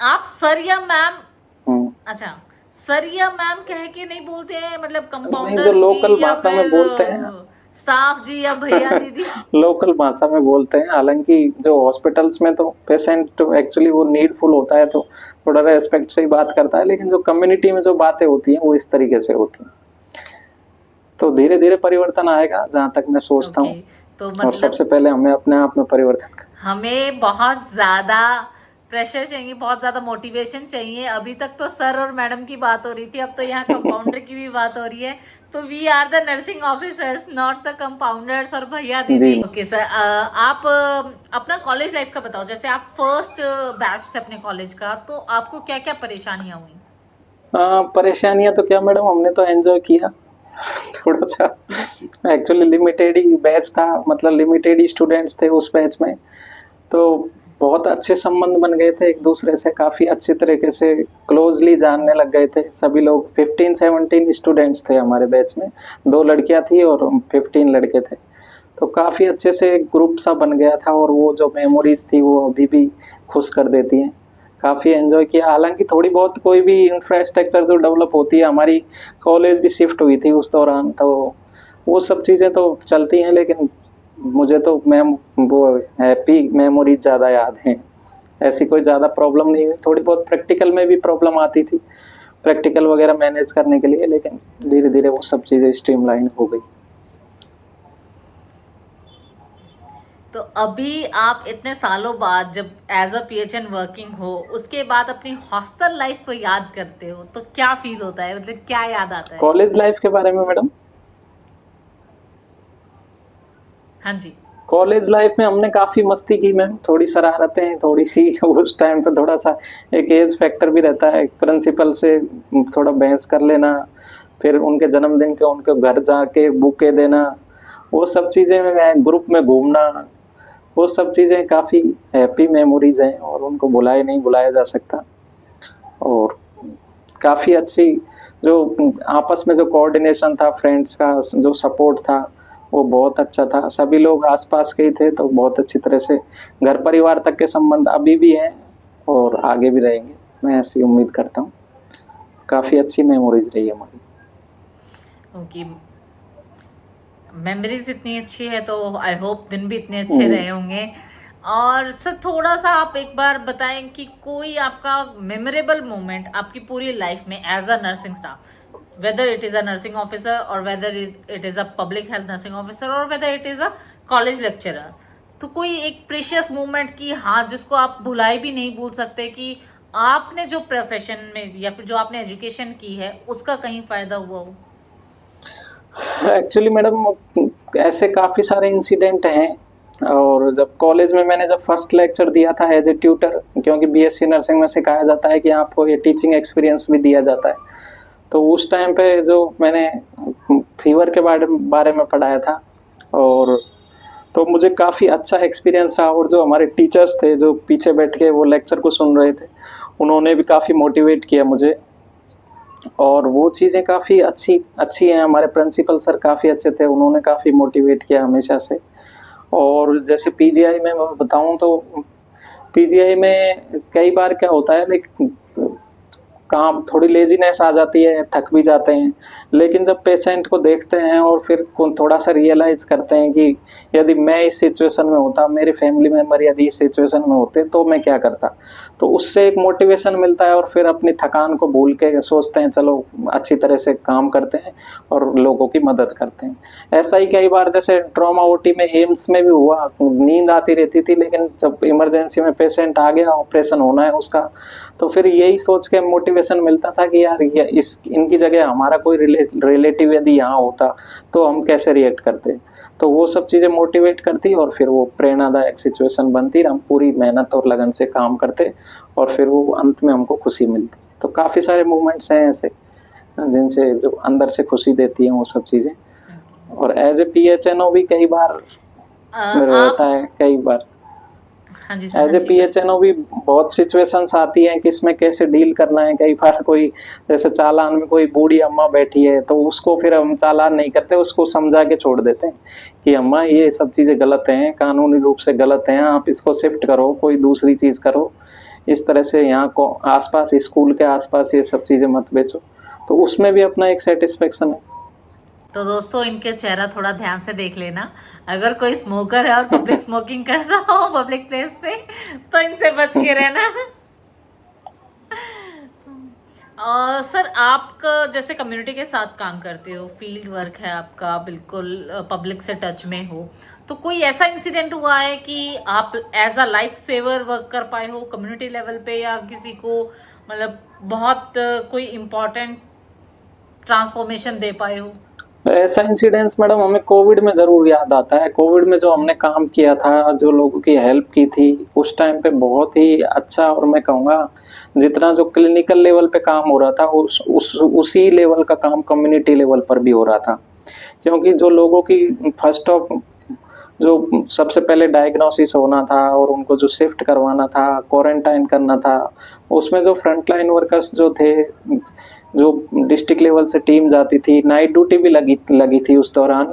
आप सर या मैम, अच्छा सर या मैम कह के नहीं बोलते हैं, मतलब कंपाउंडर जो लोकल जी या भाषा में फिर बोलते हैं, स्टाफ जी या भैया दीदी? लोकल भाषा में बोलते हैं। हालांकि जो हॉस्पिटल्स में तो पेशेंट एक्चुअली वो नीडफुल होता है तो थोड़ा रेस्पेक्ट से ही बात करता है, लेकिन जो कम्युनिटी में जो बातें होती हैं वो इस तरीके से होती हैं। तो धीरे धीरे परिवर्तन आएगा जहां तक मैं सोचता हूँ। तो और मतलब सबसे पहले हमें अपने आप में परिवर्तन हमें बहुत ज्यादा प्रेशर चाहिए, बहुत ज्यादा मोटिवेशन चाहिए। अभी तक तो सर और मैडम की बात हो रही थी, अब तो यहाँ कंपाउंडर की भी बात हो रही है। तो we are the nursing officers, not the compounders और भैया दीदी। ओके सर, आप अपना कॉलेज लाइफ का बताओ। जैसे आप फर्स्ट बैच थे अपने कॉलेज का, तो आपको क्या क्या परेशानियां हुई? परेशानियां तो क्या मैडम, हमने तो एंजॉय किया थोड़ा सा। एक्चुअली लिमिटेड ही बैच था, मतलब लिमिटेड ही स्टूडेंट्स थे उस बैच में, तो बहुत अच्छे संबंध बन गए थे एक दूसरे से, काफी अच्छे तरीके से क्लोजली जानने लग गए थे सभी लोग। 15-17 स्टूडेंट्स थे हमारे बैच में, 2 लड़कियां थी और 15 लड़के थे। तो काफी अच्छे से ग्रुप सा बन गया था और वो जो मेमोरीज थी वो अभी भी खुश कर देती हैं। काफी एंजॉय किया। हालांकि थोड़ी बहुत कोई भी इंफ्रास्ट्रक्चर जो डेवलप होती है, हमारी कॉलेज भी शिफ्ट हुई थी उस दौरान, तो वो सब चीजें तो चलती हैं, लेकिन मुझे तो मैम वो हैप्पी मेमोरीज ज़्यादा याद हैं। ऐसी कोई ज़्यादा प्रॉब्लम नहीं हुई। थोड़ी बहुत प्रैक्टिकल में भी प्रॉब्लम आती थी, प्रैक्टिकल वगैरह मैनेज करने के लिए, लेकिन धीरे धीरे वो सब चीज़ें स्ट्रीमलाइन हो गई। तो अभी आप इतने सालों बाद जब एज अ पीएचएन वर्किंग हो, उसके बाद अपनी हॉस्टल लाइफ को याद करते हो तो क्या फील होता है, मतलब क्या याद आता है? कॉलेज लाइफ के बारे में मैडम? हाँ जी। कॉलेज लाइफ में हमने काफी मस्ती की मैम, थोड़ी शरारतें, थोड़ी सी उस टाइम पे थोड़ा सा एक एज फैक्टर भी रहता है। प्रिंसिपल से थोड़ा बहस कर लेना, फिर उनके जन्मदिन पे उनके घर जाके बुके देना, वो सब चीजें में ग्रुप में घूमना, वो सब चीजें काफी हैप्पी मेमोरीज हैं और उनको नहीं भुलाया जा सकता। और काफी अच्छी जो आपस में जो कोऑर्डिनेशन था, फ्रेंड्स का जो सपोर्ट था वो बहुत अच्छा था। सभी लोग आसपास के ही थे, तो बहुत अच्छी तरह से घर परिवार तक के संबंध अभी भी हैं और आगे भी रहेंगे, मैं ऐसी उम्मीद करता हूँ। काफी अच्छी मेमोरीज रही है हमारी। ओके, मेमोरीज इतनी अच्छी है तो आई होप दिन भी इतने अच्छे रहे होंगे। और सर थोड़ा सा आप एक बार बताएं कि कोई आपका मेमोरेबल मोमेंट आपकी पूरी लाइफ में as a nursing staff, whether it is a nursing officer or whether it is a public health nursing officer or whether it is a college lecturer, तो कोई एक प्रेशियस मोमेंट की, हाँ, जिसको आप भुलाए भी नहीं भूल सकते, कि आपने जो प्रोफेशन में या फिर जो आपने एजुकेशन की है उसका कहीं फायदा हुआ हो? एक्चुअली मैडम ऐसे काफ़ी सारे इंसिडेंट हैं। और जब कॉलेज में मैंने जब फर्स्ट लेक्चर दिया था एज ए ट्यूटर, क्योंकि बीएससी नर्सिंग में सिखाया जाता है कि आपको ये टीचिंग एक्सपीरियंस भी दिया जाता है, तो उस टाइम पे जो मैंने फीवर के बारे में पढ़ाया था, और तो मुझे काफ़ी अच्छा एक्सपीरियंस रहा। और जो हमारे टीचर्स थे जो पीछे बैठ के वो लेक्चर को सुन रहे थे, उन्होंने भी काफ़ी मोटिवेट किया मुझे, और वो चीज़ें काफ़ी अच्छी अच्छी हैं। हमारे प्रिंसिपल सर काफ़ी अच्छे थे, उन्होंने काफ़ी मोटिवेट किया हमेशा से। और जैसे पीजीआई में मैं बताऊँ तो पीजीआई में कई बार क्या होता है, लाइक काम थोड़ी लेजीनेस आ जाती है, थक भी जाते हैं, लेकिन जब पेशेंट को देखते हैं और फिर थोड़ा सा रियलाइज करते हैं कि यदि मैं इस सिचुएशन में होता, मेरे फैमिली मेम्बर यदि इस सिचुएशन में होते तो मैं क्या करता, तो उससे एक मोटिवेशन मिलता है और फिर अपनी थकान को भूल के सोचते हैं चलो अच्छी तरह से काम करते हैं और लोगों की मदद करते हैं। ऐसा ही कई बार जैसे ट्रॉमा ओटी में एम्स में भी हुआ, नींद आती रहती थी, लेकिन जब इमरजेंसी में पेशेंट आ गया, ऑपरेशन होना है उसका, तो फिर यही सोच के मोटिवेशन मिलता था कि यार ये इनकी जगह हमारा कोई रिलेटिव यदि यहाँ होता तो हम कैसे रिएक्ट करते। तो वो सब चीज़ें मोटिवेट करती और फिर वो प्रेरणादायक सिचुएशन बनती, हम पूरी मेहनत और लगन से काम करते और फिर वो अंत में हमको खुशी मिलती। तो काफ़ी सारे मूवमेंट्स हैं ऐसे जिनसे जो अंदर से खुशी देती हैं वो सब चीज़ें। और एज ए PHNO भी कई बार रहता है, कई बार हाँ जी एज ए PHNO भी बहुत सिचुएशंस आती हैं कि इसमें कैसे डील करना है। कई बार कोई जैसे चालान में कोई बूढ़ी अम्मा बैठी है तो उसको फिर हम चालान नहीं करते, उसको समझा के छोड़ देते हैं कि अम्मा ये सब चीज़ें गलत हैं, कानूनी रूप से गलत हैं, आप इसको शिफ्ट करो, कोई दूसरी चीज़ करो, इस तरह से यहाँ को आसपास स्कूल के आसपास ये सब चीज़ें मत बेचो। तो उसमें भी अपना एक सेटिस्फेक्शन है। तो दोस्तों इनके चेहरा थोड़ा ध्यान से देख लेना, अगर कोई स्मोकर है और पब्लिक स्मोकिंग कर रहा हो पब्लिक प्लेस पे तो इनसे बच के रहना। और सर आपका जैसे कम्युनिटी के साथ काम करते हो, फील्ड वर्क है आपका, बिल्कुल पब्लिक से टच में हो, तो कोई ऐसा इंसिडेंट हुआ है कि आप as a life saver work कर पाए हो कम्युनिटी लेवल पे, या किसी को मतलब बहुत कोई इम्पोर्टेंट ट्रांसफॉर्मेशन दे पाए हो? ऐसा इंसिडेंस मैडम हमें कोविड में ज़रूर याद आता है। कोविड में जो हमने काम किया था, जो लोगों की हेल्प की थी, उस टाइम पे बहुत ही अच्छा, और मैं कहूँगा जितना जो क्लिनिकल लेवल पे काम हो रहा था उसी लेवल का काम कम्युनिटी लेवल पर भी हो रहा था। क्योंकि जो लोगों की फर्स्ट ऑफ जो सबसे पहले डायग्नोसिस होना था और उनको जो शिफ्ट करवाना था, क्वारंटाइन करना था, उसमें जो फ्रंटलाइन वर्कर्स जो थे, जो डिस्ट्रिक्ट लेवल से टीम जाती थी, नाइट ड्यूटी भी लगी थी उस दौरान।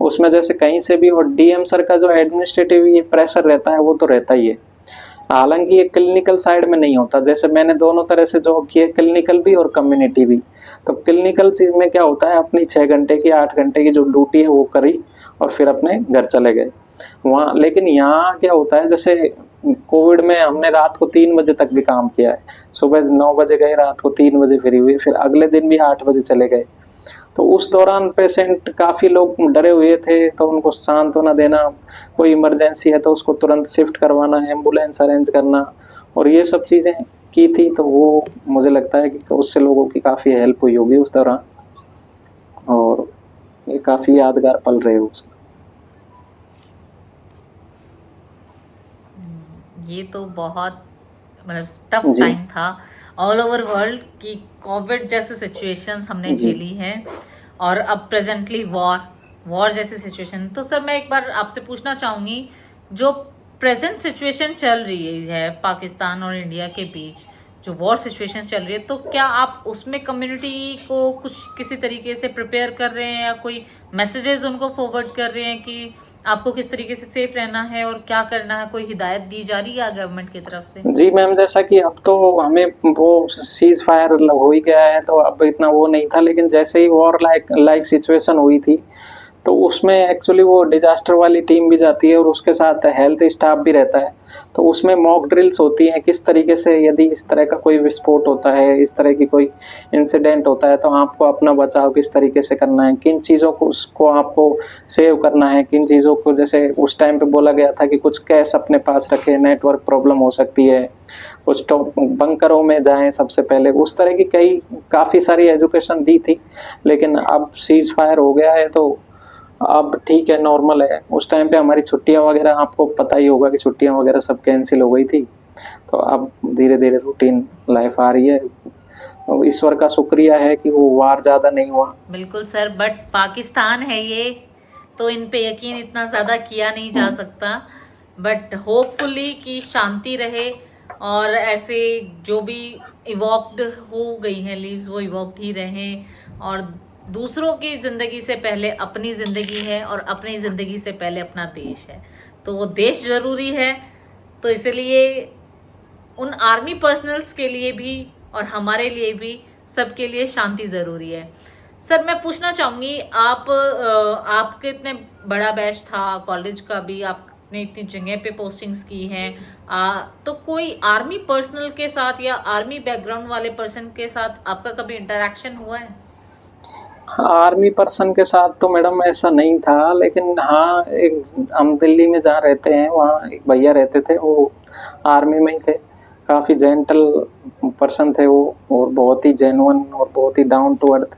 उसमें जैसे कहीं से भी, और डीएम सर का जो एडमिनिस्ट्रेटिव ये प्रेशर रहता है वो तो रहता ही है। हालांकि ये क्लिनिकल साइड में नहीं होता, जैसे मैंने दोनों तरह से जॉब की है, क्लिनिकल भी और कम्युनिटी भी। तो क्लिनिकल चीज में क्या होता है, अपनी 6 घंटे की 8 घंटे की जो ड्यूटी है वो करी और फिर अपने घर चले गए वहाँ। लेकिन यहाँ क्या होता है, जैसे कोविड में हमने रात को 3 बजे तक भी काम किया है, सुबह 9 बजे गए, रात को 3 बजे फ्री हुए, फिर अगले दिन भी 8 बजे चले गए। तो उस दौरान पेशेंट काफ़ी लोग डरे हुए थे, तो उनको सांत्वना देना, कोई इमरजेंसी है तो उसको तुरंत शिफ्ट करवाना, एम्बुलेंस अरेंज करना, और ये सब चीज़ें की थी। तो वो मुझे लगता है कि उससे लोगों की काफ़ी हेल्प हुई होगी उस दौरान, और ये काफ़ी यादगार पल रहे उस। ये तो बहुत मतलब टफ टाइम था ऑल ओवर वर्ल्ड की, कोविड जैसे सिचुएशंस हमने झेली हैं, और अब प्रेजेंटली वॉर जैसी सिचुएशन। तो सर मैं एक बार आपसे पूछना चाहूँगी, जो प्रेजेंट सिचुएशन चल रही है पाकिस्तान और इंडिया के बीच, जो वॉर सिचुएशन चल रही है, तो क्या आप उसमें कम्युनिटी को कुछ किसी तरीके से प्रिपेयर कर रहे हैं, या कोई मैसेजेस उनको फॉरवर्ड कर रहे हैं कि आपको किस तरीके से सेफ रहना है और क्या करना है, कोई हिदायत दी जा रही है गवर्नमेंट की तरफ से? जी मैम, जैसा कि अब तो हमें वो सीज फायर हो ही गया है, तो अब इतना वो नहीं था, लेकिन जैसे ही वॉर लाइक सिचुएशन हुई थी, तो उसमें एक्चुअली वो डिजास्टर वाली टीम भी जाती है और उसके साथ हेल्थ स्टाफ भी रहता है। तो उसमें मॉक ड्रिल्स होती हैं, किस तरीके से यदि इस तरह का कोई विस्फोट होता है, इस तरह की कोई इंसिडेंट होता है, तो आपको अपना बचाव किस तरीके से करना है, किन चीज़ों को उसको आपको सेव करना है, किन चीज़ों को, जैसे उस टाइम पे बोला गया था कि कुछ कैश अपने पास रखें, नेटवर्क प्रॉब्लम हो सकती है, कुछ तो बंकरों में जाएं सबसे पहले, उस तरह की कई काफ़ी सारी एजुकेशन दी थी। लेकिन अब सीज फायर हो गया है तो अब ठीक है, नॉर्मल है। उस टाइम पे हमारी छुट्टियां वगैरह, आपको पता ही होगा कि छुट्टियां वगैरह सब कैंसिल हो गई थी। तो अब धीरे धीरे रूटीन लाइफ आ रही है। और ईश्वर का शुक्रिया है कि वो वार ज़्यादा नहीं हुआ। बिल्कुल सर, बट पाकिस्तान है ये, तो इन पे यकीन इतना ज़्यादा किया नहीं जा सकता। बट होपफुली कि शांति रहे और ऐसे जो भी इवॉक्ड हो गई हैं लीव्स वो इवॉक्ड ही रहें, और दूसरों की ज़िंदगी से पहले अपनी ज़िंदगी है और अपनी ज़िंदगी से पहले अपना देश है, तो वो देश ज़रूरी है। तो इसलिए उन आर्मी पर्सनल्स के लिए भी और हमारे लिए भी, सबके लिए शांति ज़रूरी है। सर मैं पूछना चाहूँगी, आपके इतने बड़ा बैच था कॉलेज का भी, आपने इतनी जगह पे पोस्टिंग्स की हैं, तो कोई आर्मी पर्सनल के साथ या आर्मी बैकग्राउंड वाले पर्सन के साथ आपका कभी इंटरेक्शन हुआ है? आर्मी पर्सन के साथ तो मैडम ऐसा नहीं था, लेकिन हाँ, एक हम दिल्ली में जहाँ रहते हैं वहाँ एक भैया रहते थे, वो आर्मी में ही थे। काफ़ी जेंटल पर्सन थे वो, और बहुत ही जेन्युइन और बहुत ही डाउन टू अर्थ।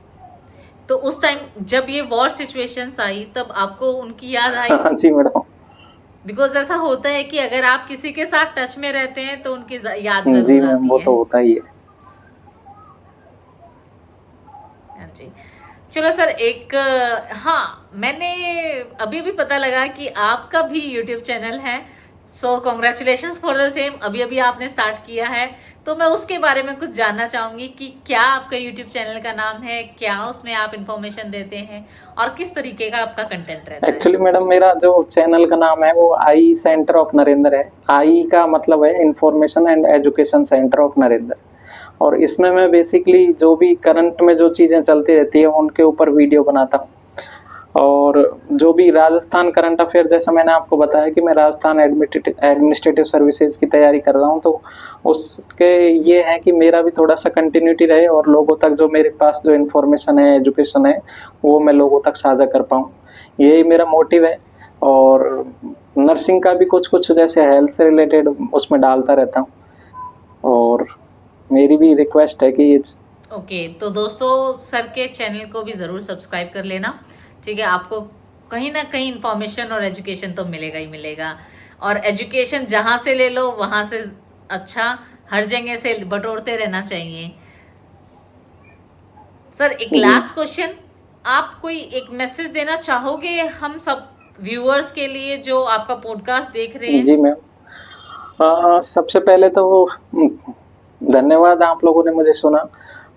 तो उस टाइम जब ये वॉर सिचुएशंस आई तब आपको उनकी याद आई? हाँ जी मैडम। बिकॉज ऐसा होता है कि अगर आप किसी के साथ टच में रहते हैं तो उनकी याद जी जरूर मैम, आती वो है। तो होता ही है। हाँ जी। चलो सर, एक हाँ, मैंने अभी भी पता लगा कि आपका भी यूट्यूब चैनल है, सो कॉन्ग्रेचुलेशंस फॉर द सेम। अभी अभी आपने स्टार्ट किया है, तो मैं उसके बारे में कुछ जानना चाहूंगी कि क्या आपका यूट्यूब चैनल का नाम है, क्या उसमें आप इंफॉर्मेशन देते हैं और किस तरीके का आपका कंटेंट रहता है? एक्चुअली मैडम, मेरा जो चैनल का नाम है वो आई सेंटर ऑफ नरेंद्र है। आई का मतलब है information and education centre of Narendra. और इसमें मैं बेसिकली जो भी करंट में जो चीज़ें चलती रहती है उनके ऊपर वीडियो बनाता हूँ। और जो भी राजस्थान करंट अफेयर, जैसा मैंने आपको बताया कि मैं राजस्थान एडमिनिस्ट्रेटिव सर्विसेज की तैयारी कर रहा हूँ, तो उसके ये है कि मेरा भी थोड़ा सा कंटिन्यूटी रहे और लोगों तक जो मेरे पास जो इन्फॉर्मेशन है, एजुकेशन है, वो मैं लोगों तक साझा कर पाऊँ, यही मेरा मोटिव है। और नर्सिंग का भी कुछ कुछ जैसे हेल्थ से रिलेटेड उसमें डालता रहता हूँ। और मेरी भी रिक्वेस्ट है कि ओके, तो दोस्तों सर के चैनल को भी ज़रूर सब्सक्राइब कर लेना, ठीक है? आपको कहीं ना कहीं इंफॉर्मेशन और एजुकेशन तो मिलेगा ही मिलेगा, और एजुकेशन जहाँ से ले लो वहाँ से अच्छा हर जगह से बटोरते रहना चाहिए। सर एक लास्ट क्वेश्चन, आप कोई एक मैसेज देना चाहोगे हम सब व्यूअर्स के लिए जो आपका पॉडकास्ट देख रहे हैं? जी मैम, सबसे पहले तो धन्यवाद, आप लोगों ने मुझे सुना।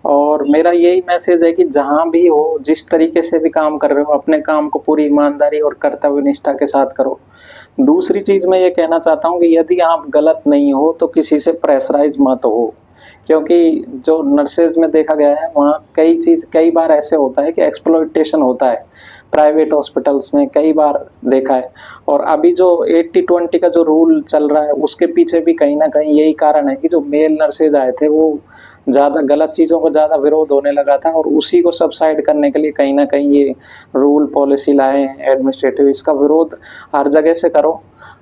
और मेरा यही मैसेज है कि जहाँ भी हो, जिस तरीके से भी काम कर रहे हो, अपने काम को पूरी ईमानदारी और कर्तव्य निष्ठा के साथ करो। दूसरी चीज़ मैं ये कहना चाहता हूँ कि यदि आप गलत नहीं हो तो किसी से प्रेशराइज मत हो, क्योंकि जो नर्सेज में देखा गया है वहाँ कई बार ऐसे होता है कि एक्सप्लॉइटेशन होता है। प्राइवेट हॉस्पिटल्स में कई बार देखा है। और अभी जो 80-20 का जो रूल चल रहा है उसके पीछे भी कहीं ना कहीं यही कारण है कि जो मेल नर्सेज आए थे वो ज़्यादा गलत चीज़ों का ज़्यादा विरोध होने लगा था, और उसी को सबसाइड करने के लिए कहीं ना कहीं ये रूल पॉलिसी लाए हैं एडमिनिस्ट्रेटिव। इसका विरोध हर जगह से करो,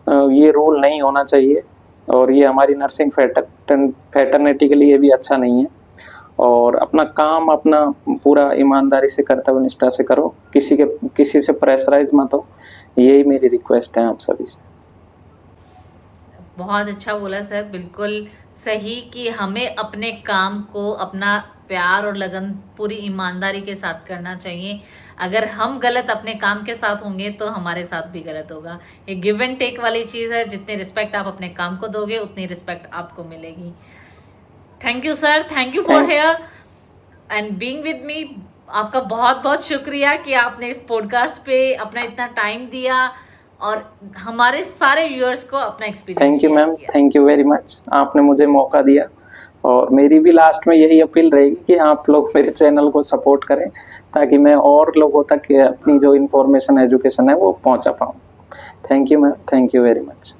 ये रूल नहीं होना चाहिए, और ये हमारी नर्सिंग फैटर्निटी के लिए भी अच्छा नहीं है। और अपना काम अपना पूरा ईमानदारी से कर्तव्य निष्ठा से करो, किसी से प्रेशराइज मत हो, यही मेरी रिक्वेस्ट है आप सभी से। बहुत अच्छा बोला सर, बिल्कुल सही कि हमें अपने काम को अपना प्यार और लगन पूरी ईमानदारी के साथ करना चाहिए। अगर हम गलत अपने काम के साथ होंगे तो हमारे साथ भी गलत होगा। ये गिव एंड टेक वाली चीज़ है, जितनी रिस्पेक्ट आप अपने काम को दोगे उतनी रिस्पेक्ट आपको मिलेगी। Thank you sir, thank you for here and being with me. आपका बहुत बहुत शुक्रिया कि आपने इस पॉडकास्ट पे अपना इतना टाइम दिया और हमारे सारे व्यूअर्स को अपना experience thank you ma'am, thank you very much, आपने मुझे मौका दिया। और मेरी भी लास्ट में यही अपील रहेगी कि आप लोग मेरे चैनल को सपोर्ट करें ताकि मैं और लोगों तक अपनी जो इन्फॉर्मेशन एजुकेशन है वो पहुंचा पाऊँ। Thank you ma'am, thank you very much.